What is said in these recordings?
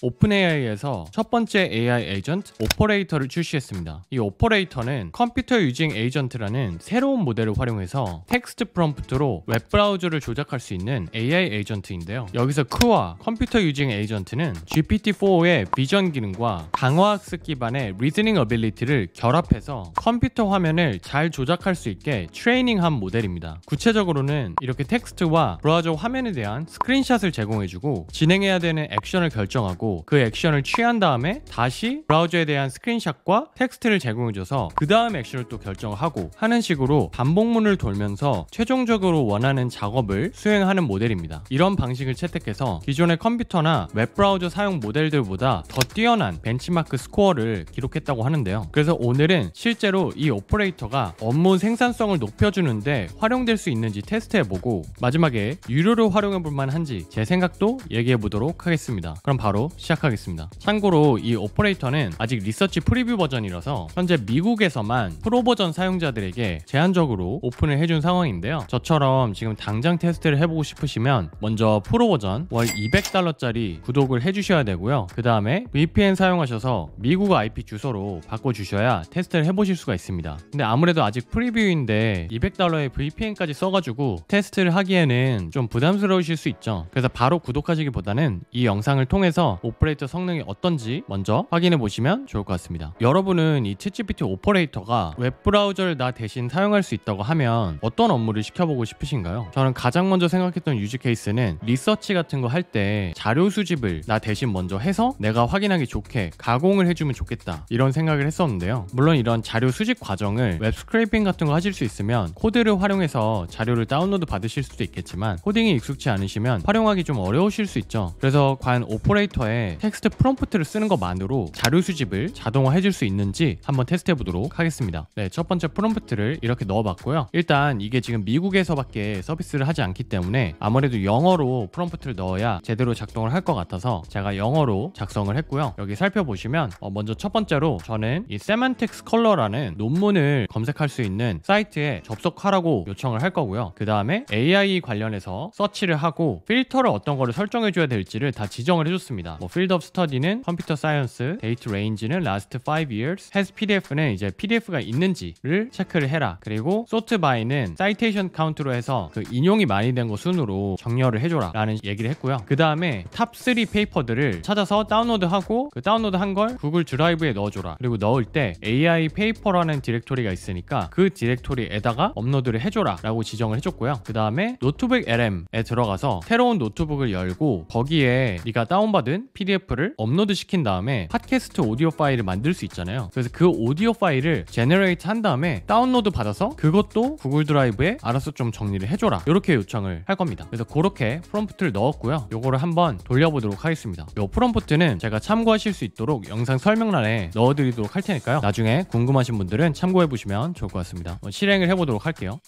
오픈AI에서 첫 번째 AI 에이전트 오퍼레이터를 출시했습니다. 이 오퍼레이터는 컴퓨터 유징 에이전트라는 새로운 모델을 활용해서 텍스트 프롬프트로 웹브라우저를 조작할 수 있는 AI 에이전트인데요. 여기서 크와 컴퓨터 유징 에이전트는 GPT-4의 비전 기능과 강화학습 기반의 리즈닝 어빌리티를 결합해서 컴퓨터 화면을 잘 조작할 수 있게 트레이닝한 모델입니다. 구체적으로는 이렇게 텍스트와 브라우저 화면에 대한 스크린샷을 제공해주고 진행해야 되는 액션을 결정하고 그 액션을 취한 다음에 다시 브라우저에 대한 스크린샷과 텍스트를 제공해줘서 그 다음 액션을 또 결정하고 하는 식으로 반복문을 돌면서 최종적으로 원하는 작업을 수행하는 모델입니다. 이런 방식을 채택해서 기존의 컴퓨터나 웹브라우저 사용 모델들보다 더 뛰어난 벤치마크 스코어를 기록했다고 하는데요. 그래서 오늘은 실제로 이 오퍼레이터가 업무 생산성을 높여주는데 활용될 수 있는지 테스트해보고 마지막에 유료로 활용해볼 만한지 제 생각도 얘기해보도록 하겠습니다. 그럼 바로 시작하겠습니다. 참고로 이 오퍼레이터는 아직 리서치 프리뷰 버전이라서 현재 미국에서만 프로 버전 사용자들에게 제한적으로 오픈을 해준 상황인데요. 저처럼 지금 당장 테스트를 해보고 싶으시면 먼저 프로 버전 월 $200짜리 구독을 해주셔야 되고요. 그 다음에 VPN 사용하셔서 미국 IP 주소로 바꿔주셔야 테스트를 해보실 수가 있습니다. 근데 아무래도 아직 프리뷰인데 $200의 VPN까지 써가지고 테스트를 하기에는 좀 부담스러우실 수 있죠. 그래서 바로 구독하시기보다는 이 영상을 통해서 오퍼레이터 성능이 어떤지 먼저 확인해 보시면 좋을 것 같습니다. 여러분은 이 챗GPT 오퍼레이터가 웹브라우저를 나 대신 사용할 수 있다고 하면 어떤 업무를 시켜보고 싶으신가요? 저는 가장 먼저 생각했던 유즈 케이스는 리서치 같은 거 할 때 자료 수집을 나 대신 먼저 해서 내가 확인하기 좋게 가공을 해주면 좋겠다 이런 생각을 했었는데요. 물론 이런 자료 수집 과정을 웹 스크래핑 같은 거 하실 수 있으면 코드를 활용해서 자료를 다운로드 받으실 수도 있겠지만 코딩이 익숙치 않으시면 활용하기 좀 어려우실 수 있죠. 그래서 과연 오퍼레이터에 텍스트 프롬프트를 쓰는 것만으로 자료 수집을 자동화 해줄 수 있는지 한번 테스트 해보도록 하겠습니다. 네, 첫 번째 프롬프트를 이렇게 넣어봤고요. 일단 이게 지금 미국에서밖에 서비스를 하지 않기 때문에 아무래도 영어로 프롬프트를 넣어야 제대로 작동을 할 것 같아서 제가 영어로 작성을 했고요. 여기 살펴보시면 먼저 첫 번째로 저는 이 세만틱스 컬러라는 논문을 검색할 수 있는 사이트에 접속하라고 요청을 할 거고요. 그 다음에 AI 관련해서 서치를 하고 필터를 어떤 거를 설정해줘야 될지를 다 지정을 해줬습니다. Field of Study는 컴퓨터 사이언스, Date Range는 Last 5 Years, Has PDF는 이제 PDF가 있는지를 체크를 해라. 그리고 Sort By는 Citation Count로 해서 그 인용이 많이 된 거 순으로 정렬을 해줘라 라는 얘기를 했고요. 그 다음에 탑 3 페이퍼들을 찾아서 다운로드하고 그 다운로드한 걸 구글 드라이브에 넣어줘라. 그리고 넣을 때 AI 페이퍼라는 디렉토리가 있으니까 그 디렉토리에다가 업로드를 해줘라 라고 지정을 해줬고요. 그 다음에 노트북 LM에 들어가서 새로운 노트북을 열고 거기에 네가 다운받은 PDF를 업로드 시킨 다음에 팟캐스트 오디오 파일을 만들 수 있잖아요. 그래서 그 오디오 파일을 제너레이트 한 다음에 다운로드 받아서 그것도 구글 드라이브에 알아서 좀 정리를 해줘라 이렇게 요청을 할 겁니다. 그래서 그렇게 프롬프트를 넣었고요. 요거를 한번 돌려보도록 하겠습니다. 요 프롬프트는 제가 참고하실 수 있도록 영상 설명란에 넣어드리도록 할 테니까요. 나중에 궁금하신 분들은 참고해보시면 좋을 것 같습니다. 실행을 해보도록 할게요.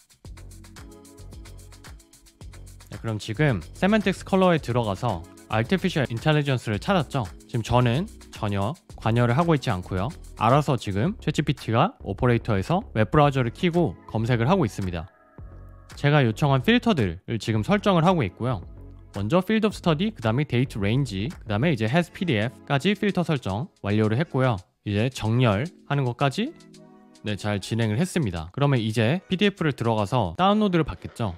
네, 그럼 지금 세만틱스 컬러에 들어가서 Artificial Intelligence를 찾았죠. 지금 저는 전혀 관여를 하고 있지 않고요. 알아서 지금 챗GPT가 오퍼레이터에서 웹브라우저를 켜고 검색을 하고 있습니다. 제가 요청한 필터들을 지금 설정을 하고 있고요. 먼저 Field of Study, 그 다음에 Date Range, 그 다음에 이제 Has PDF까지 필터 설정 완료를 했고요. 이제 정렬하는 것까지 잘 진행을 했습니다. 그러면 이제 PDF를 들어가서 다운로드를 받겠죠.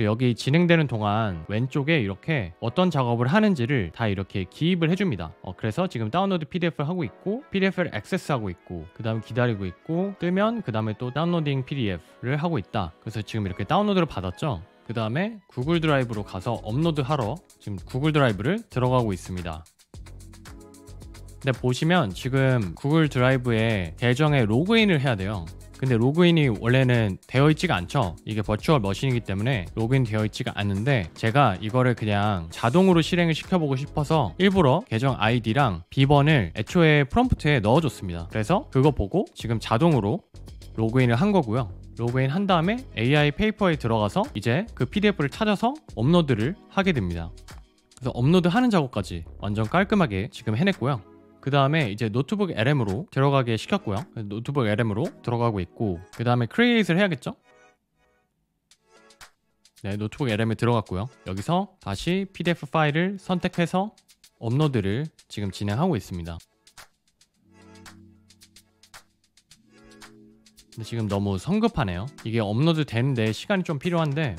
여기 진행되는 동안 왼쪽에 이렇게 어떤 작업을 하는지를 다 이렇게 기입을 해줍니다. 그래서 지금 다운로드 PDF를 하고 있고 PDF를 액세스하고 있고 그 다음에 기다리고 있고 뜨면 그 다음에 또 다운로딩 PDF를 하고 있다. 그래서 지금 이렇게 다운로드를 받았죠. 그 다음에 구글 드라이브로 가서 업로드하러 지금 구글 드라이브를 들어가고 있습니다. 근데 보시면 지금 구글 드라이브에 계정에 로그인을 해야 돼요. 근데 로그인이 원래는 되어 있지가 않죠. 이게 버추얼 머신이기 때문에 로그인 되어 있지가 않는데 제가 이거를 그냥 자동으로 실행을 시켜보고 싶어서 일부러 계정 아이디랑 비번을 애초에 프롬프트에 넣어줬습니다. 그래서 그거 보고 지금 자동으로 로그인을 한 거고요. 로그인 한 다음에 AI 페이퍼에 들어가서 이제 그 PDF를 찾아서 업로드를 하게 됩니다. 그래서 업로드하는 작업까지 완전 깔끔하게 지금 해냈고요. 그 다음에 이제 노트북 LM으로 들어가게 시켰고요. 노트북 LM으로 들어가고 있고 그 다음에 크리에이트를 해야겠죠? 네, 노트북 LM에 들어갔고요. 여기서 다시 PDF 파일을 선택해서 업로드를 지금 진행하고 있습니다. 근데 지금 너무 성급하네요. 이게 업로드 되는데 시간이 좀 필요한데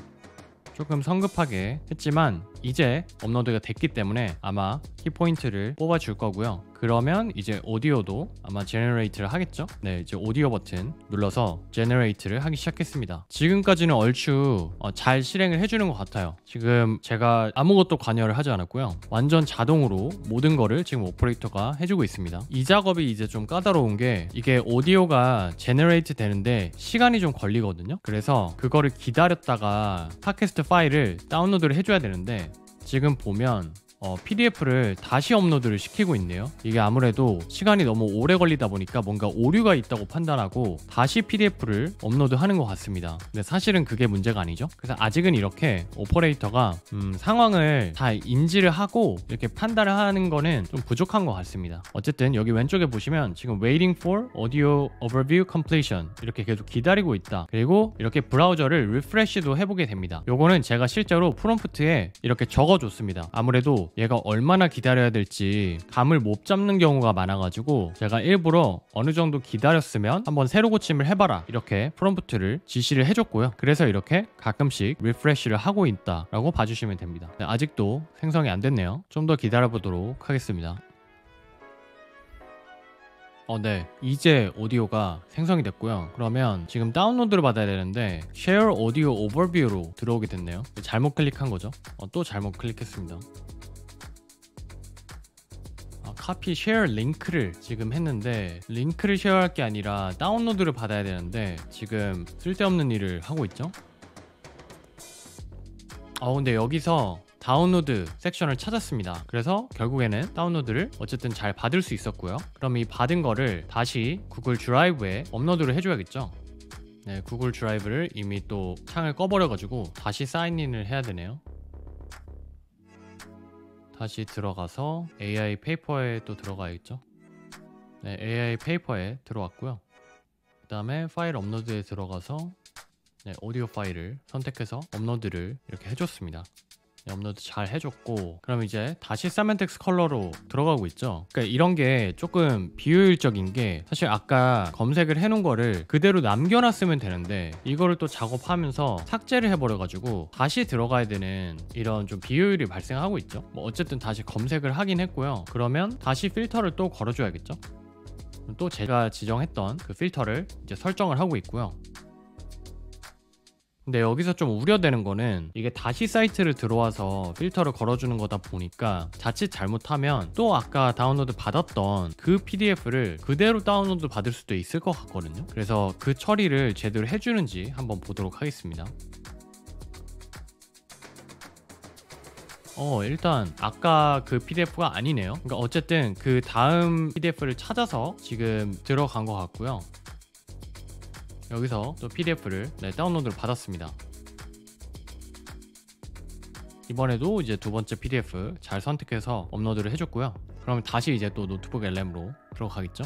조금 성급하게 했지만 이제 업로드가 됐기 때문에 아마 키포인트를 뽑아줄 거고요. 그러면 이제 오디오도 아마 제너레이트를 하겠죠? 네, 이제 오디오 버튼 눌러서 제너레이트를 하기 시작했습니다. 지금까지는 얼추 잘 실행을 해주는 것 같아요. 지금 제가 아무것도 관여를 하지 않았고요. 완전 자동으로 모든 거를 지금 오퍼레이터가 해주고 있습니다. 이 작업이 이제 좀 까다로운 게 이게 오디오가 제너레이트 되는데 시간이 좀 걸리거든요. 그래서 그거를 기다렸다가 팟캐스트 파일을 다운로드를 해줘야 되는데 지금 보면 PDF를 다시 업로드를 시키고 있네요. 이게 아무래도 시간이 너무 오래 걸리다 보니까 뭔가 오류가 있다고 판단하고 다시 PDF를 업로드하는 것 같습니다. 근데 사실은 그게 문제가 아니죠. 그래서 아직은 이렇게 오퍼레이터가 상황을 다 인지를 하고 이렇게 판단을 하는 거는 좀 부족한 것 같습니다. 어쨌든 여기 왼쪽에 보시면 지금 waiting for audio overview completion 이렇게 계속 기다리고 있다. 그리고 이렇게 브라우저를 리프레시도 해보게 됩니다. 요거는 제가 실제로 프롬프트에 이렇게 적어줬습니다. 아무래도 얘가 얼마나 기다려야 될지 감을 못 잡는 경우가 많아가지고 제가 일부러 어느 정도 기다렸으면 한번 새로 고침을 해봐라 이렇게 프롬프트를 지시를 해줬고요. 그래서 이렇게 가끔씩 리프레시를 하고 있다라고 봐주시면 됩니다. 네, 아직도 생성이 안 됐네요. 좀 더 기다려보도록 하겠습니다. 네, 이제 오디오가 생성이 됐고요. 그러면 지금 다운로드를 받아야 되는데 Share Audio Overview로 들어오게 됐네요. 잘못 클릭한 거죠. 또 잘못 클릭했습니다. 카피 쉐어 링크를 지금 했는데 링크를 쉐어할 게 아니라 다운로드를 받아야 되는데 지금 쓸데없는 일을 하고 있죠. 근데 여기서 다운로드 섹션을 찾았습니다. 그래서 결국에는 다운로드를 어쨌든 잘 받을 수 있었고요. 그럼 이 받은 거를 다시 구글 드라이브에 업로드를 해줘야겠죠. 네, 구글 드라이브를 이미 또 창을 꺼버려가지고 다시 사인인을 해야 되네요. 다시 들어가서 AI 페이퍼에 또 들어가야겠죠. 네, AI 페이퍼에 들어왔고요. 그 다음에 파일 업로드에 들어가서 오디오 파일을 선택해서 업로드를 이렇게 해줬습니다. 업로드 잘 해줬고 그럼 이제 다시 세멘틱스 컬러로 들어가고 있죠. 그러니까 이런 게 조금 비효율적인 게 사실 아까 검색을 해놓은 거를 그대로 남겨놨으면 되는데 이거를 또 작업하면서 삭제를 해버려가지고 다시 들어가야 되는 이런 좀 비효율이 발생하고 있죠. 어쨌든 다시 검색을 하긴 했고요. 그러면 다시 필터를 또 걸어줘야겠죠. 또 제가 지정했던 그 필터를 이제 설정을 하고 있고요. 근데 여기서 좀 우려되는 거는 이게 다시 사이트를 들어와서 필터를 걸어주는 거다 보니까 자칫 잘못하면 또 아까 다운로드 받았던 그 PDF를 그대로 다운로드 받을 수도 있을 것 같거든요. 그래서 그 처리를 제대로 해주는지 한번 보도록 하겠습니다. 일단 아까 그 PDF가 아니네요. 그러니까 어쨌든 그 다음 PDF를 찾아서 지금 들어간 것 같고요. 여기서 또 PDF를 다운로드를 받았습니다. 이번에도 이제 두 번째 PDF 잘 선택해서 업로드를 해줬고요. 그러면 다시 이제 또 노트북 LM으로 들어가겠죠.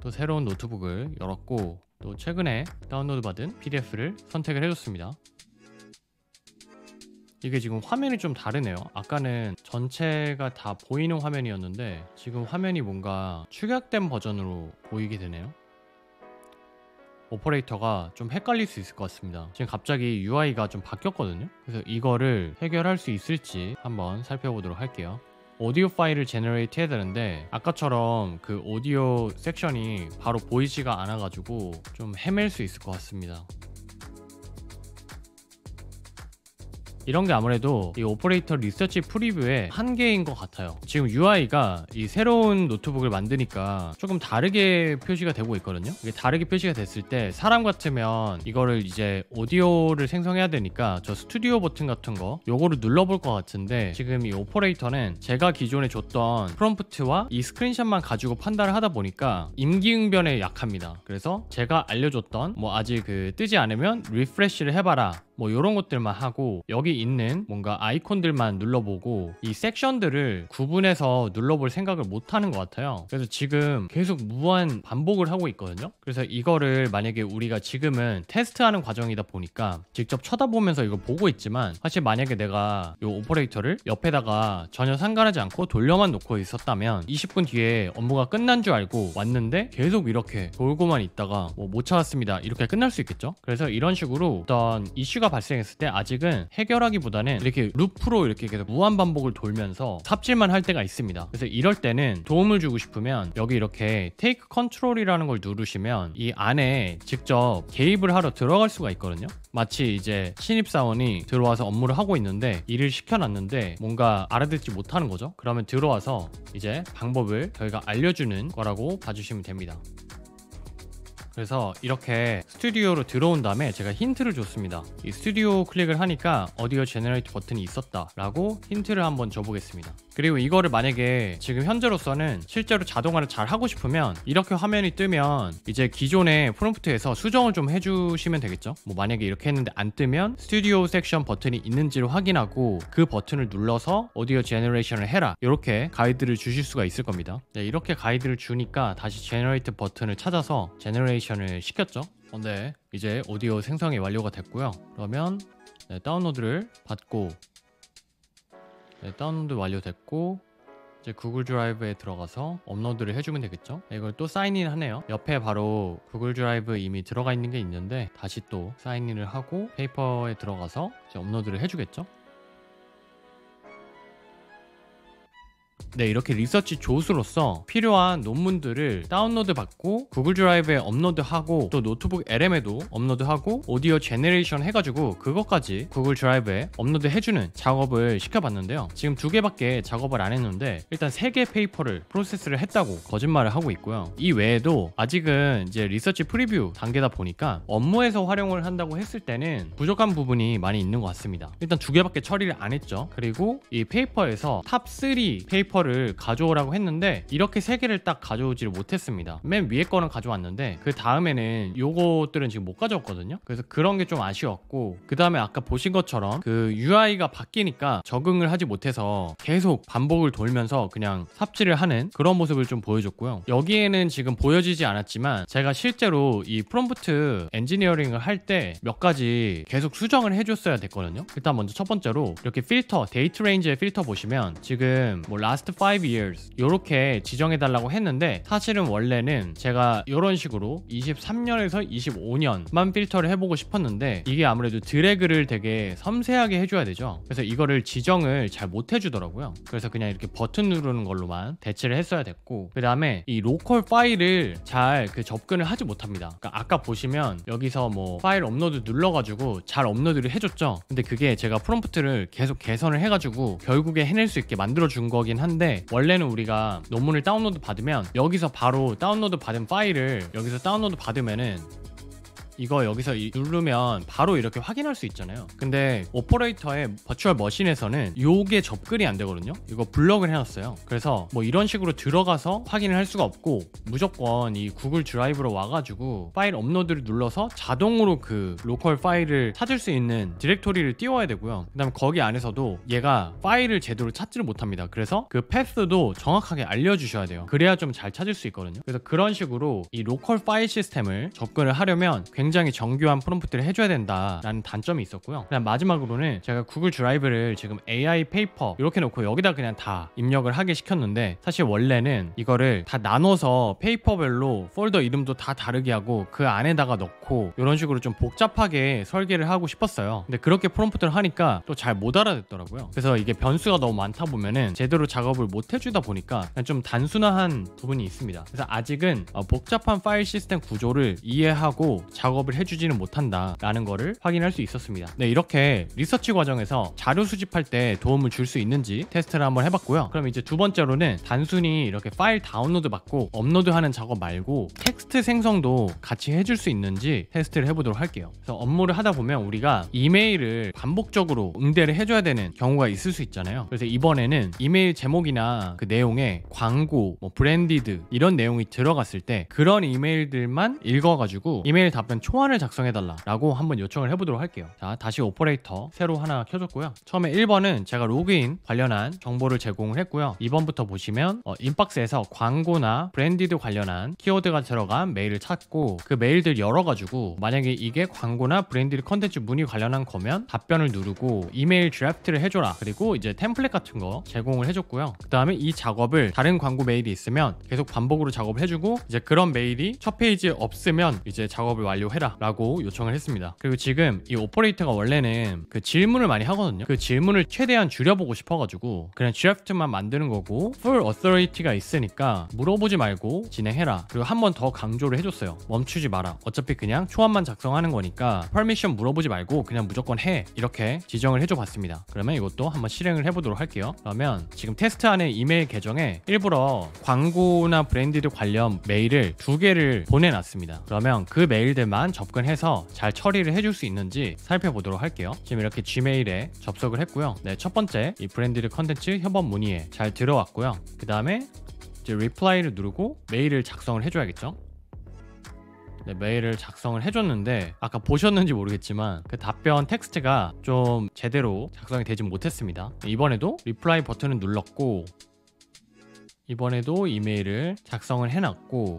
또 새로운 노트북을 열었고 또 최근에 다운로드 받은 PDF를 선택을 해줬습니다. 이게 지금 화면이 좀 다르네요. 아까는 전체가 다 보이는 화면이었는데 지금 화면이 뭔가 축약된 버전으로 보이게 되네요. 오퍼레이터가 좀 헷갈릴 수 있을 것 같습니다. 지금 갑자기 UI가 좀 바뀌었거든요. 그래서 이거를 해결할 수 있을지 한번 살펴보도록 할게요. 오디오 파일을 제너레이트 해야 되는데 아까처럼 그 오디오 섹션이 바로 보이지가 않아 가지고 좀 헤맬 수 있을 것 같습니다. 이런 게 아무래도 이 오퍼레이터 리서치 프리뷰의 한계인 것 같아요. 지금 UI가 이 새로운 노트북을 만드니까 조금 다르게 표시가 되고 있거든요. 이게 다르게 표시가 됐을 때 사람 같으면 이거를 이제 오디오를 생성해야 되니까 저 스튜디오 버튼 같은 거 요거를 눌러볼 것 같은데 지금 이 오퍼레이터는 제가 기존에 줬던 프롬프트와 이 스크린샷만 가지고 판단을 하다 보니까 임기응변에 약합니다. 그래서 제가 알려줬던 아직 뜨지 않으면 리프레시를 해봐라 뭐 이런 것들만 하고 여기 있는 뭔가 아이콘들만 눌러보고 이 섹션들을 구분해서 눌러볼 생각을 못 하는 것 같아요. 그래서 지금 계속 무한 반복을 하고 있거든요. 그래서 이거를 만약에 우리가 지금은 테스트하는 과정이다 보니까 직접 쳐다보면서 이걸 보고 있지만, 사실 만약에 내가 이 오퍼레이터를 옆에다가 전혀 상관하지 않고 돌려만 놓고 있었다면 20분 뒤에 업무가 끝난 줄 알고 왔는데 계속 이렇게 돌고만 있다가 뭐 못 찾았습니다 이렇게 끝날 수 있겠죠. 그래서 이런 식으로 어떤 이슈가 발생했을 때 아직은 해결하기보다는 이렇게 루프로 이렇게 계속 무한 반복을 돌면서 삽질만 할 때가 있습니다. 그래서 이럴 때는 도움을 주고 싶으면 여기 이렇게 Take Control이라는 걸 누르시면 이 안에 직접 개입을 하러 들어갈 수가 있거든요. 마치 이제 신입사원이 들어와서 업무를 하고 있는데 일을 시켜놨는데 뭔가 알아듣지 못하는 거죠. 그러면 들어와서 이제 방법을 저희가 알려주는 거라고 봐주시면 됩니다. 그래서 이렇게 스튜디오로 들어온 다음에 제가 힌트를 줬습니다. 이 스튜디오 클릭을 하니까 오디오 제너레이터 버튼이 있었다 라고 힌트를 한번 줘보겠습니다. 그리고 이거를 만약에 지금 현재로서는 실제로 자동화를 잘 하고 싶으면 이렇게 화면이 뜨면 이제 기존의 프롬프트에서 수정을 좀 해주시면 되겠죠. 뭐 만약에 이렇게 했는데 안 뜨면 스튜디오 섹션 버튼이 있는지를 확인하고 그 버튼을 눌러서 오디오 제너레이션을 해라 이렇게 가이드를 주실 수가 있을 겁니다. 네, 이렇게 가이드를 주니까 다시 제너레이트 버튼을 찾아서 제너레이션을 시켰죠. 네, 이제 오디오 생성이 완료가 됐고요. 그러면 네, 다운로드를 받고 네, 다운로드 완료됐고 이제 구글 드라이브에 들어가서 업로드를 해주면 되겠죠. 네, 이걸 또 사인인 하네요. 옆에 바로 구글 드라이브 이미 들어가 있는 게 있는데 다시 또 사인인을 하고 페이퍼에 들어가서 이제 업로드를 해주겠죠. 네, 이렇게 리서치 조수로서 필요한 논문들을 다운로드 받고 구글 드라이브에 업로드하고 또 노트북 LM에도 업로드하고 오디오 제너레이션 해가지고 그것까지 구글 드라이브에 업로드 해주는 작업을 시켜봤는데요. 지금 2개밖에 작업을 안 했는데 일단 3개 페이퍼를 프로세스를 했다고 거짓말을 하고 있고요. 이 외에도 아직은 이제 리서치 프리뷰 단계다 보니까 업무에서 활용을 한다고 했을 때는 부족한 부분이 많이 있는 것 같습니다. 일단 2개밖에 처리를 안 했죠. 그리고 이 페이퍼에서 탑3 페이퍼 를 가져오라고 했는데 이렇게 3개를 딱 가져오지를 못했습니다. 맨 위에 거는 가져왔는데 그 다음에는 요것들은 지금 못 가져왔거든요. 그래서 그런 게 좀 아쉬웠고, 그 다음에 아까 보신 것처럼 그 UI가 바뀌니까 적응을 하지 못해서 계속 반복을 돌면서 그냥 삽질을 하는 그런 모습을 좀 보여줬고요. 여기에는 지금 보여지지 않았지만 제가 실제로 이 프롬프트 엔지니어링을 할 때 몇 가지 계속 수정을 해줬어야 됐거든요. 일단 먼저 첫 번째로 이렇게 필터, 데이트 레인지의 필터 보시면 지금 뭐 last 5 years 이렇게 지정해 달라고 했는데 사실은 원래는 제가 이런 식으로 23년에서 25년만 필터를 해보고 싶었는데 이게 아무래도 드래그를 되게 섬세하게 해줘야 되죠. 그래서 이거를 지정을 잘 못 해주더라고요. 그래서 그냥 이렇게 버튼 누르는 걸로만 대체를 했어야 됐고, 그 다음에 이 로컬 파일을 잘 그 접근을 하지 못합니다. 그러니까 아까 보시면 여기서 뭐 파일 업로드 눌러가지고 잘 업로드를 해줬죠. 근데 그게 제가 프롬프트를 계속 개선을 해가지고 결국에 해낼 수 있게 만들어준 거긴 한데, 원래는 우리가 논문을 다운로드 받으면 여기서 바로 다운로드 받은 파일을 여기서 다운로드 받으면은 이거 여기서 누르면 바로 이렇게 확인할 수 있잖아요. 근데 오퍼레이터의 버추얼 머신에서는 요게 접근이 안 되거든요. 이거 블럭을 해놨어요. 그래서 뭐 이런 식으로 들어가서 확인을 할 수가 없고 무조건 이 구글 드라이브로 와가지고 파일 업로드를 눌러서 자동으로 그 로컬 파일을 찾을 수 있는 디렉토리를 띄워야 되고요. 그 다음에 거기 안에서도 얘가 파일을 제대로 찾지를 못합니다. 그래서 그 패스도 정확하게 알려주셔야 돼요. 그래야 좀 잘 찾을 수 있거든요. 그래서 그런 식으로 이 로컬 파일 시스템을 접근을 하려면 굉장히 정교한 프롬프트를 해줘야 된다라는 단점이 있었고요. 그다음 마지막으로는 제가 구글 드라이브를 지금 AI 페이퍼 이렇게 놓고 여기다 그냥 다 입력을 하게 시켰는데, 사실 원래는 이거를 다 나눠서 페이퍼별로 폴더 이름도 다 다르게 하고 그 안에다가 넣고 이런 식으로 좀 복잡하게 설계를 하고 싶었어요. 근데 그렇게 프롬프트를 하니까 또 잘 못 알아듣더라고요. 그래서 이게 변수가 너무 많다 보면은 제대로 작업을 못 해주다 보니까 좀 단순화한 부분이 있습니다. 그래서 아직은 복잡한 파일 시스템 구조를 이해하고 작업을 해주지는 못한다라는 거를 확인할 수 있었습니다. 네, 이렇게 리서치 과정에서 자료 수집할 때 도움을 줄 수 있는지 테스트를 한번 해봤고요. 그럼 이제 두 번째로는 단순히 이렇게 파일 다운로드 받고 업로드하는 작업 말고 텍스트 생성도 같이 해줄 수 있는지 테스트를 해보도록 할게요. 그래서 업무를 하다 보면 우리가 이메일을 반복적으로 응대를 해줘야 되는 경우가 있을 수 있잖아요. 그래서 이번에는 이메일 제목이나 그 내용에 광고, 뭐 브랜디드 이런 내용이 들어갔을 때 그런 이메일들만 읽어가지고 이메일 답변 초안을 작성해달라 라고 한번 요청을 해보도록 할게요. 자, 다시 오퍼레이터 새로 하나 켜줬고요. 처음에 1번은 제가 로그인 관련한 정보를 제공을 했고요. 2번부터 보시면 인박스에서 광고나 브랜디드 관련한 키워드가 들어간 메일을 찾고 그 메일들 열어가지고 만약에 이게 광고나 브랜디드 컨텐츠 문의 관련한 거면 답변을 누르고 이메일 드래프트를 해줘라. 그리고 이제 템플릿 같은 거 제공을 해줬고요. 그 다음에 이 작업을 다른 광고 메일이 있으면 계속 반복으로 작업을 해주고 이제 그런 메일이 첫 페이지에 없으면 이제 작업을 완료해라 라고 요청을 했습니다. 그리고 지금 이 오퍼레이터가 원래는 그 질문을 많이 하거든요. 그 질문을 최대한 줄여보고 싶어가지고 그냥 드래프트만 만드는 거고 full authority가 있으니까 물어보지 말고 진행해라. 그리고 한 번 더 강조를 해줬어요. 멈추지 마라. 어차피 그냥 초안만 작성하는 거니까 퍼미션 물어보지 말고 그냥 무조건 해. 이렇게 지정을 해줘봤습니다. 그러면 이것도 한번 실행을 해보도록 할게요. 그러면 지금 테스트 안에 이메일 계정에 일부러 광고나 브랜디드 관련 메일을 2개를 보내놨습니다. 그러면 그 메일들만 접근해서 잘 처리를 해줄 수 있는지 살펴보도록 할게요. 지금 이렇게 Gmail에 접속을 했고요. 네, 첫 번째 이 브랜디드 컨텐츠 협업 문의에 잘 들어왔고요. 그 다음에 이제 리플라이를 누르고 메일을 작성을 해줘야겠죠. 네, 메일을 작성을 해줬는데 아까 보셨는지 모르겠지만 그 답변 텍스트가 좀 제대로 작성이 되지 못했습니다. 이번에도 리플라이 버튼을 눌렀고 이번에도 이메일을 작성을 해놨고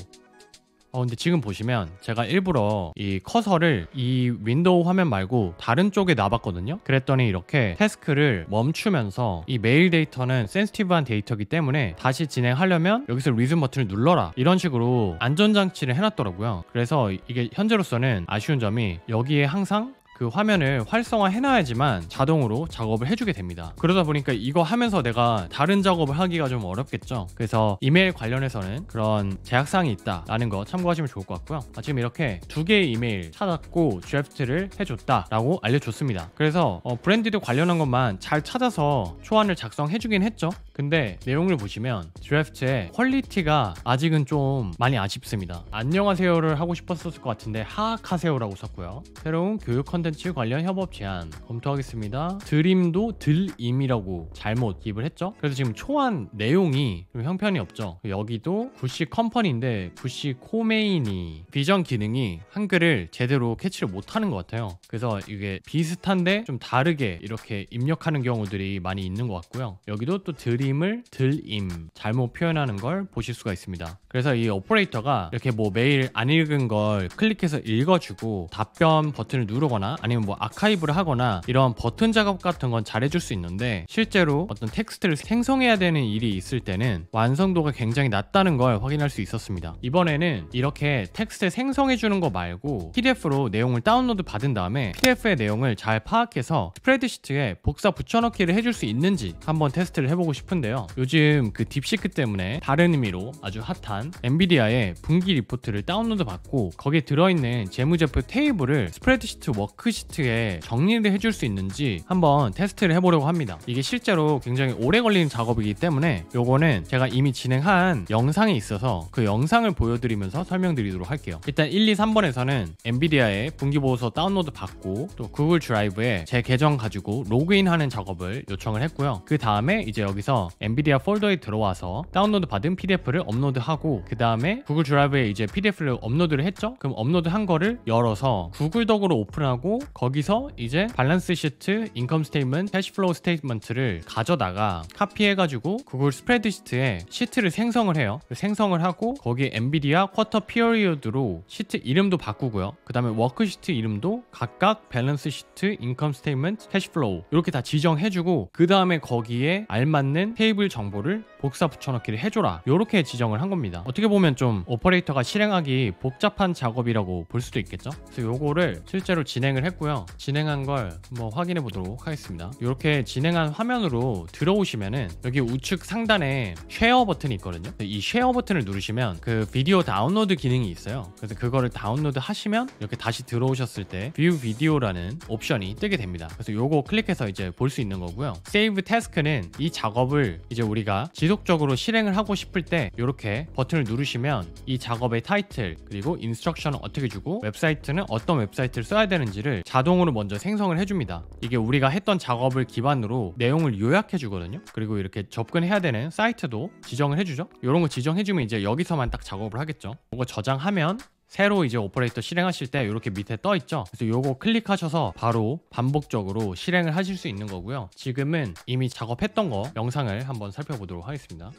근데 지금 보시면 제가 일부러 이 커서를 이 윈도우 화면 말고 다른 쪽에 놔봤거든요. 그랬더니 이렇게 태스크를 멈추면서 이 메일 데이터는 센시티브한 데이터이기 때문에 다시 진행하려면 여기서 리즘 버튼을 눌러라 이런 식으로 안전장치를 해놨더라고요. 그래서 이게 현재로서는 아쉬운 점이 여기에 항상 그 화면을 활성화해놔야지만 자동으로 작업을 해주게 됩니다. 그러다 보니까 이거 하면서 내가 다른 작업을 하기가 좀 어렵겠죠. 그래서 이메일 관련해서는 그런 제약사항이 있다라는 거 참고하시면 좋을 것 같고요. 지금 이렇게 2개의 이메일 찾았고 드래프트를 해줬다라고 알려줬습니다. 그래서 브랜디드 관련한 것만 잘 찾아서 초안을 작성해주긴 했죠. 근데 내용을 보시면 드래프트의 퀄리티가 아직은 좀 많이 아쉽습니다. 안녕하세요를 하고 싶었을 것 같은데 하악하세요라고 썼고요. 새로운 교육 컨텐츠 관련 협업 제안 검토하겠습니다. 드림도 들임이라고 잘못 기입을 했죠. 그래서 지금 초안 내용이 좀 형편이 없죠. 여기도 구시 컴퍼니인데 구시 코메인이 비전 기능이 한글을 제대로 캐치를 못하는 것 같아요. 그래서 이게 비슷한데 좀 다르게 이렇게 입력하는 경우들이 많이 있는 것 같고요. 여기도 또 드림을 들임 잘못 표현하는 걸 보실 수가 있습니다. 그래서 이 오퍼레이터가 이렇게 뭐 메일 안 읽은 걸 클릭해서 읽어주고 답변 버튼을 누르거나 아니면 뭐 아카이브를 하거나 이런 버튼 작업 같은 건 잘해줄 수 있는데 실제로 어떤 텍스트를 생성해야 되는 일이 있을 때는 완성도가 굉장히 낮다는 걸 확인할 수 있었습니다. 이번에는 이렇게 텍스트 생성해주는 거 말고 PDF로 내용을 다운로드 받은 다음에 PDF의 내용을 잘 파악해서 스프레드시트에 복사 붙여넣기를 해줄 수 있는지 한번 테스트를 해보고 싶은데요. 요즘 그 딥시크 때문에 다른 의미로 아주 핫한 엔비디아의 분기 리포트를 다운로드 받고 거기에 들어있는 재무제표 테이블을 스프레드시트 워크시트에 정리를 해줄 수 있는지 한번 테스트를 해보려고 합니다. 이게 실제로 굉장히 오래 걸리는 작업이기 때문에 요거는 제가 이미 진행한 영상이 있어서 그 영상을 보여드리면서 설명드리도록 할게요. 일단 1, 2, 3번에서는 엔비디아의 분기보고서 다운로드 받고 또 구글 드라이브에 제 계정 가지고 로그인하는 작업을 요청을 했고요. 그 다음에 이제 여기서 엔비디아 폴더에 들어와서 다운로드 받은 PDF를 업로드하고 그 다음에 구글 드라이브에 이제 PDF를 업로드를 했죠. 그럼 업로드한 거를 열어서 구글 덕으로 오픈하고 거기서 이제 밸런스 시트, 인컴 스테이트먼트, 캐시플로우 스테이트먼트를 가져다가 카피해가지고 구글 스프레드시트에 시트를 생성을 해요. 생성을 하고 거기에 엔비디아 쿼터 피어리어드로 시트 이름도 바꾸고요. 그 다음에 워크시트 이름도 각각 밸런스 시트, 인컴 스테이트먼트, 캐시플로우 이렇게 다 지정해주고 그 다음에 거기에 알맞는 테이블 정보를 복사 붙여넣기를 해줘라 이렇게 지정을 한 겁니다. 어떻게 보면 좀 오퍼레이터가 실행하기 복잡한 작업이라고 볼 수도 있겠죠. 그래서 요거를 실제로 진행을 했고요. 진행한 걸 한번 확인해 보도록 하겠습니다. 이렇게 진행한 화면으로 들어오시면은 여기 우측 상단에 쉐어 버튼이 있거든요. 이 쉐어 버튼을 누르시면 그 비디오 다운로드 기능이 있어요. 그래서 그거를 다운로드 하시면 이렇게 다시 들어오셨을 때 뷰 비디오라는 옵션이 뜨게 됩니다. 그래서 요거 클릭해서 이제 볼 수 있는 거고요. 세이브 태스크는 이 작업을 이제 우리가 지속적으로 실행을 하고 싶을 때 이렇게 버튼을 누르시면 이 작업의 타이틀 그리고 인스트럭션을 어떻게 주고 웹사이트는 어떤 웹사이트를 써야 되는지를 자동으로 먼저 생성을 해줍니다. 이게 우리가 했던 작업을 기반으로 내용을 요약해 주거든요. 그리고 이렇게 접근해야 되는 사이트도 지정을 해주죠. 이런 거 지정해주면 이제 여기서만 딱 작업을 하겠죠. 이거 저장하면 새로 이제 오퍼레이터 실행하실 때 이렇게 밑에 떠 있죠. 그래서 요거 클릭하셔서 바로 반복적으로 실행을 하실 수 있는 거고요. 지금은 이미 작업했던 거 영상을 한번 살펴보도록 하겠습니다.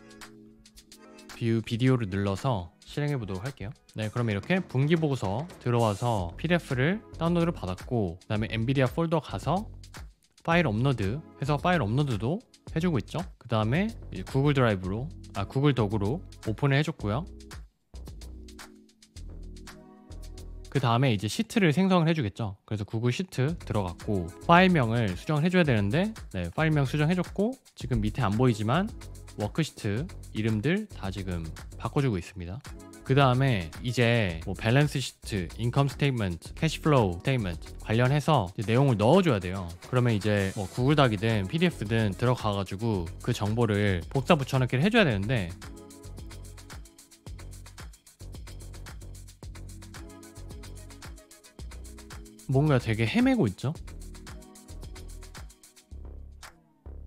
뷰 비디오를 눌러서 실행해 보도록 할게요. 네, 그럼 이렇게 분기 보고서 들어와서 PDF를 다운로드를 받았고, 그 다음에 엔비디아 폴더 가서 파일 업로드 해서 파일 업로드도 해주고 있죠. 그 다음에 구글 드라이브로 구글 덕으로 오픈을 해줬고요. 그 다음에 이제 시트를 생성을 해주겠죠. 그래서 구글 시트 들어갔고 파일명을 수정을 해줘야 되는데, 네, 파일명 수정해줬고, 지금 밑에 안 보이지만 워크시트 이름들 다 지금 바꿔주고 있습니다. 그 다음에 이제 뭐 밸런스 시트, 인컴 스테이트먼트, 캐시플로우 스테이트먼트 관련해서 이제 내용을 넣어줘야 돼요. 그러면 이제 뭐 구글 닥이든 PDF든 들어가가지고 그 정보를 복사 붙여넣기를 해줘야 되는데, 뭔가 되게 헤매고 있죠.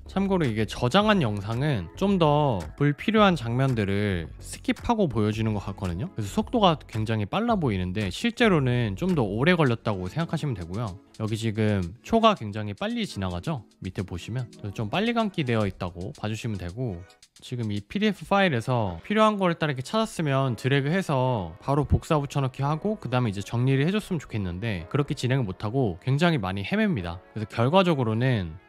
참고로 이게 저장한 영상은 좀 더 불필요한 장면들을 스킵하고 보여주는 것 같거든요. 그래서 속도가 굉장히 빨라 보이는데 실제로는 좀 더 오래 걸렸다고 생각하시면 되고요. 여기 지금 초가 굉장히 빨리 지나가죠. 밑에 보시면 좀 빨리 감기 되어 있다고 봐주시면 되고, 지금 이 PDF 파일에서 필요한 거를 따라 이렇게 찾았으면 드래그해서 바로 복사 붙여넣기 하고 그 다음에 이제 정리를 해줬으면 좋겠는데, 그렇게 진행을 못하고 굉장히 많이 헤맵니다. 그래서 결과적으로는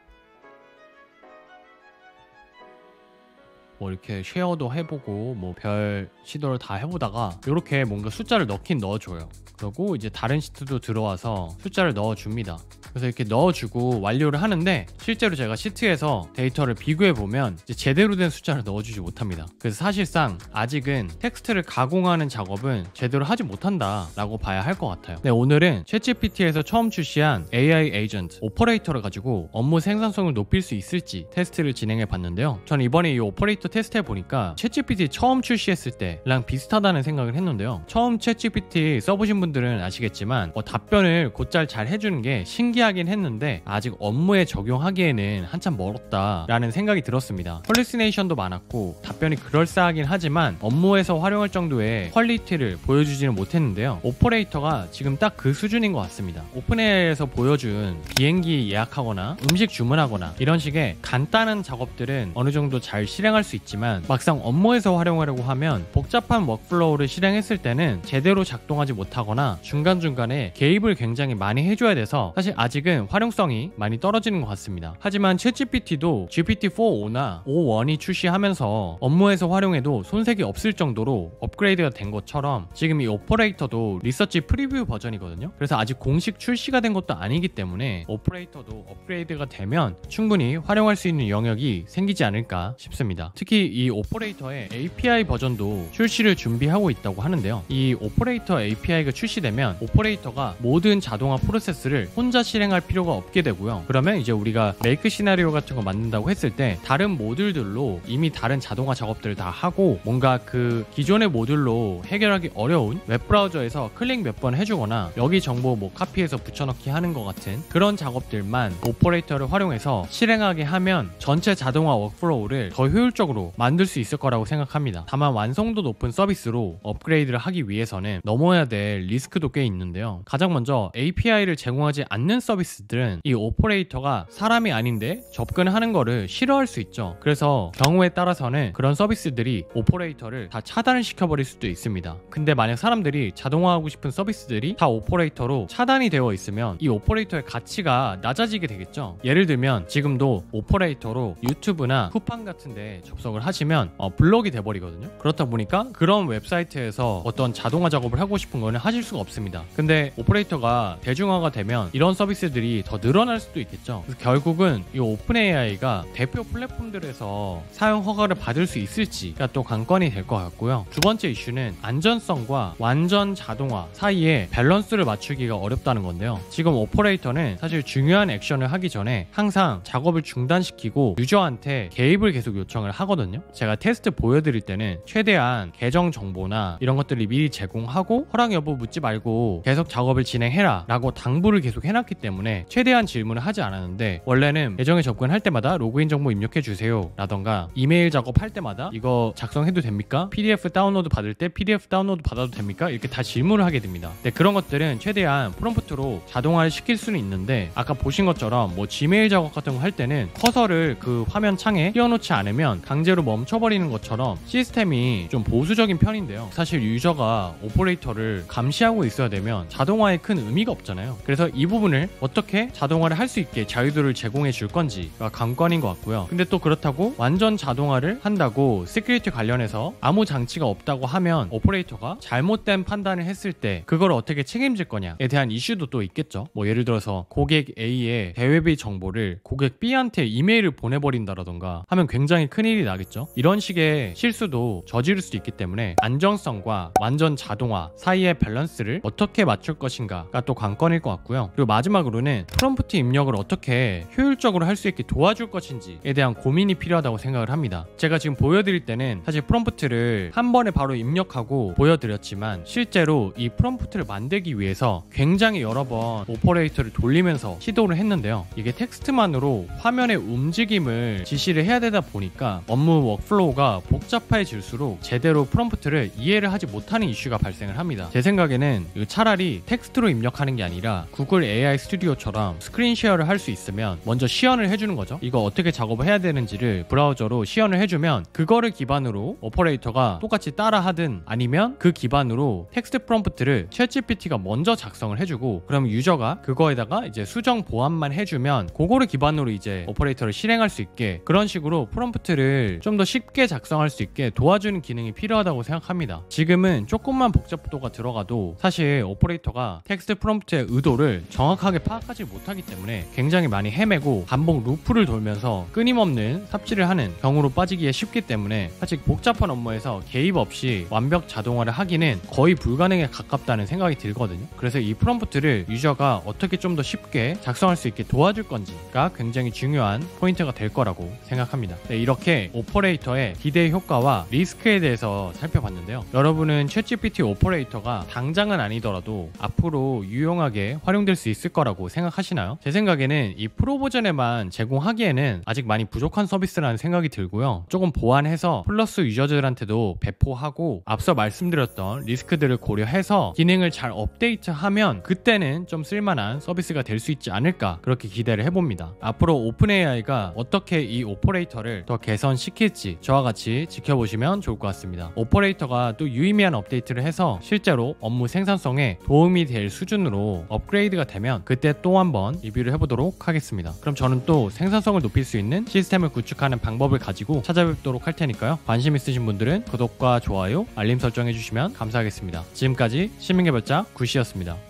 뭐 이렇게 쉐어도 해보고 뭐 별 시도를 다 해보다가 이렇게 뭔가 숫자를 넣긴 넣어줘요. 그리고 이제 다른 시트도 들어와서 숫자를 넣어줍니다. 그래서 이렇게 넣어주고 완료를 하는데, 실제로 제가 시트에서 데이터를 비교해보면 이제 제대로 된 숫자를 넣어주지 못합니다. 그래서 사실상 아직은 텍스트를 가공하는 작업은 제대로 하지 못한다 라고 봐야 할 것 같아요. 네, 오늘은 챗GPT에서 처음 출시한 AI 에이전트 오퍼레이터를 가지고 업무 생산성을 높일 수 있을지 테스트를 진행해 봤는데요. 저는 이번에 이 오퍼레이터 테스트해 보니까 챗GPT 처음 출시했을 때랑 비슷하다는 생각을 했는데요. 처음 챗GPT 써보신 분들은 아시겠지만 답변을 곧잘 잘 해주는 게 신기하긴 했는데 아직 업무에 적용하기에는 한참 멀었다 라는 생각이 들었습니다. 헐루시네이션도 많았고 답변이 그럴싸하긴 하지만 업무에서 활용할 정도의 퀄리티를 보여주지는 못했는데요. 오퍼레이터가 지금 딱 그 수준인 것 같습니다. 오픈AI에서 보여준 비행기 예약하거나 음식 주문하거나 이런 식의 간단한 작업들은 어느 정도 잘 실행할 수 있지만, 막상 업무에서 활용하려고 하면 복잡한 워크플로우를 실행했을 때는 제대로 작동하지 못하거나 중간중간에 개입을 굉장히 많이 해줘야 돼서 사실 아직은 활용성이 많이 떨어지는 것 같습니다. 하지만 챗GPT도 GPT-4.5나 5.1이 출시하면서 업무에서 활용해도 손색이 없을 정도로 업그레이드가 된 것처럼 지금 이 오퍼레이터도 리서치 프리뷰 버전이거든요. 그래서 아직 공식 출시가 된 것도 아니기 때문에 오퍼레이터도 업그레이드가 되면 충분히 활용할 수 있는 영역이 생기지 않을까 싶습니다. 특히 이 오퍼레이터의 API 버전도 출시를 준비하고 있다고 하는데요. 이 오퍼레이터 API가 출시되면 오퍼레이터가 모든 자동화 프로세스를 혼자 실행할 필요가 없게 되고요. 그러면 이제 우리가 메이크 시나리오 같은 거 만든다고 했을 때 다른 모듈들로 이미 다른 자동화 작업들을 다 하고, 뭔가 그 기존의 모듈로 해결하기 어려운 웹브라우저에서 클릭 몇 번 해주거나 여기 정보 뭐 카피해서 붙여넣기 하는 것 같은 그런 작업들만 오퍼레이터를 활용해서 실행하게 하면 전체 자동화 워크플로우를 더 효율적으로 만들 수 있을 거라고 생각합니다. 다만 완성도 높은 서비스로 업그레이드를 하기 위해서는 넘어야 될 리스크도 꽤 있는데요. 가장 먼저 API를 제공하지 않는 서비스들은 이 오퍼레이터가 사람이 아닌데 접근하는 거를 싫어할 수 있죠. 그래서 경우에 따라서는 그런 서비스들이 오퍼레이터를 다 차단을 시켜버릴 수도 있습니다. 근데 만약 사람들이 자동화하고 싶은 서비스들이 다 오퍼레이터로 차단이 되어 있으면 이 오퍼레이터의 가치가 낮아지게 되겠죠. 예를 들면 지금도 오퍼레이터로 유튜브나 쿠팡 같은데 접속을 하시면 블럭이 돼버리거든요. 그렇다 보니까 그런 웹사이트에서 어떤 자동화 작업을 하고 싶은 거는 하실 수가 없습니다. 근데 오퍼레이터가 대중화가 되면 이런 서비스들이 더 늘어날 수도 있겠죠. 그래서 결국은 이 오픈AI가 대표 플랫폼들에서 사용 허가를 받을 수 있을지가 또 관건이 될 것 같고요. 두 번째 이슈는 안전성과 완전 자동화 사이에 밸런스를 맞추기가 어렵다는 건데요. 지금 오퍼레이터는 사실 중요한 액션을 하기 전에 항상 작업을 중단시키고 유저한테 개입을 계속 요청을 하거든요. 하거든요. 제가 테스트 보여드릴 때는 최대한 계정 정보나 이런 것들을 미리 제공하고 허락 여부 묻지 말고 계속 작업을 진행해라 라고 당부를 계속 해놨기 때문에 최대한 질문을 하지 않았는데, 원래는 계정에 접근할 때마다 로그인 정보 입력해주세요 라던가 이메일 작업할 때마다 이거 작성해도 됩니까? PDF 다운로드 받을 때 PDF 다운로드 받아도 됩니까? 이렇게 다 질문을 하게 됩니다. 근데 그런 것들은 최대한 프롬프트로 자동화를 시킬 수는 있는데, 아까 보신 것처럼 뭐 지메일 작업 같은 거 할 때는 커서를 그 화면 창에 띄워놓지 않으면 강제로 멈춰버리는 것처럼 시스템이 좀 보수적인 편인데요. 사실 유저가 오퍼레이터를 감시하고 있어야 되면 자동화에 큰 의미가 없잖아요. 그래서 이 부분을 어떻게 자동화를 할 수 있게 자유도를 제공해 줄 건지가 관건인 것 같고요. 근데 또 그렇다고 완전 자동화를 한다고 시큐리티 관련해서 아무 장치가 없다고 하면 오퍼레이터가 잘못된 판단을 했을 때 그걸 어떻게 책임질 거냐에 대한 이슈도 또 있겠죠. 뭐 예를 들어서 고객 A의 대외비 정보를 고객 B한테 이메일을 보내버린다라던가 하면 굉장히 큰일이 나겠죠. 이런 식의 실수도 저지를 수 있기 때문에 안정성과 완전 자동화 사이의 밸런스를 어떻게 맞출 것인가가 또 관건일 것 같고요. 그리고 마지막으로는 프롬프트 입력을 어떻게 효율적으로 할 수 있게 도와줄 것인지에 대한 고민이 필요하다고 생각을 합니다. 제가 지금 보여드릴 때는 사실 프롬프트를 한 번에 바로 입력하고 보여드렸지만, 실제로 이 프롬프트를 만들기 위해서 굉장히 여러 번 오퍼레이터를 돌리면서 시도를 했는데요. 이게 텍스트만으로 화면의 움직임을 지시를 해야 되다 보니까 업무 워크플로우가 복잡해질수록 제대로 프롬프트를 이해를 하지 못하는 이슈가 발생을 합니다. 제 생각에는 차라리 텍스트로 입력하는 게 아니라 구글 AI 스튜디오처럼 스크린 쉐어를 할 수 있으면 먼저 시연을 해주는 거죠. 이거 어떻게 작업을 해야 되는지를 브라우저로 시연을 해주면 그거를 기반으로 오퍼레이터가 똑같이 따라 하든, 아니면 그 기반으로 텍스트 프롬프트를 챗GPT가 먼저 작성을 해주고 그럼 유저가 그거에다가 이제 수정 보완만 해주면 그거를 기반으로 이제 오퍼레이터를 실행할 수 있게, 그런 식으로 프롬프트를 좀 더 쉽게 작성할 수 있게 도와주는 기능이 필요하다고 생각합니다. 지금은 조금만 복잡도가 들어가도 사실 오퍼레이터가 텍스트 프롬프트의 의도를 정확하게 파악하지 못하기 때문에 굉장히 많이 헤매고 반복 루프를 돌면서 끊임없는 삽질을 하는 경우로 빠지기에 쉽기 때문에 사실 복잡한 업무에서 개입 없이 완벽 자동화를 하기는 거의 불가능에 가깝다는 생각이 들거든요. 그래서 이 프롬프트를 유저가 어떻게 좀 더 쉽게 작성할 수 있게 도와줄 건지가 굉장히 중요한 포인트가 될 거라고 생각합니다. 네, 이렇게 오퍼레이터의 기대 효과와 리스크에 대해서 살펴봤는데요. 여러분은 챗GPT 오퍼레이터가 당장은 아니더라도 앞으로 유용하게 활용될 수 있을 거라고 생각하시나요? 제 생각에는 이 프로 버전에만 제공하기에는 아직 많이 부족한 서비스라는 생각이 들고요. 조금 보완해서 플러스 유저들한테도 배포하고 앞서 말씀드렸던 리스크들을 고려해서 기능을 잘 업데이트하면 그때는 좀 쓸만한 서비스가 될 수 있지 않을까, 그렇게 기대를 해봅니다. 앞으로 오픈 AI가 어떻게 이 오퍼레이터를 더 개선시킬지 저와 같이 지켜보시면 좋을 것 같습니다. 오퍼레이터가 또 유의미한 업데이트를 해서 실제로 업무 생산성에 도움이 될 수준으로 업그레이드가 되면 그때 또 한번 리뷰를 해보도록 하겠습니다. 그럼 저는 또 생산성을 높일 수 있는 시스템을 구축하는 방법을 가지고 찾아뵙도록 할 테니까요. 관심 있으신 분들은 구독과 좋아요, 알림 설정 해주시면 감사하겠습니다. 지금까지 시민개발자 구시였습니다.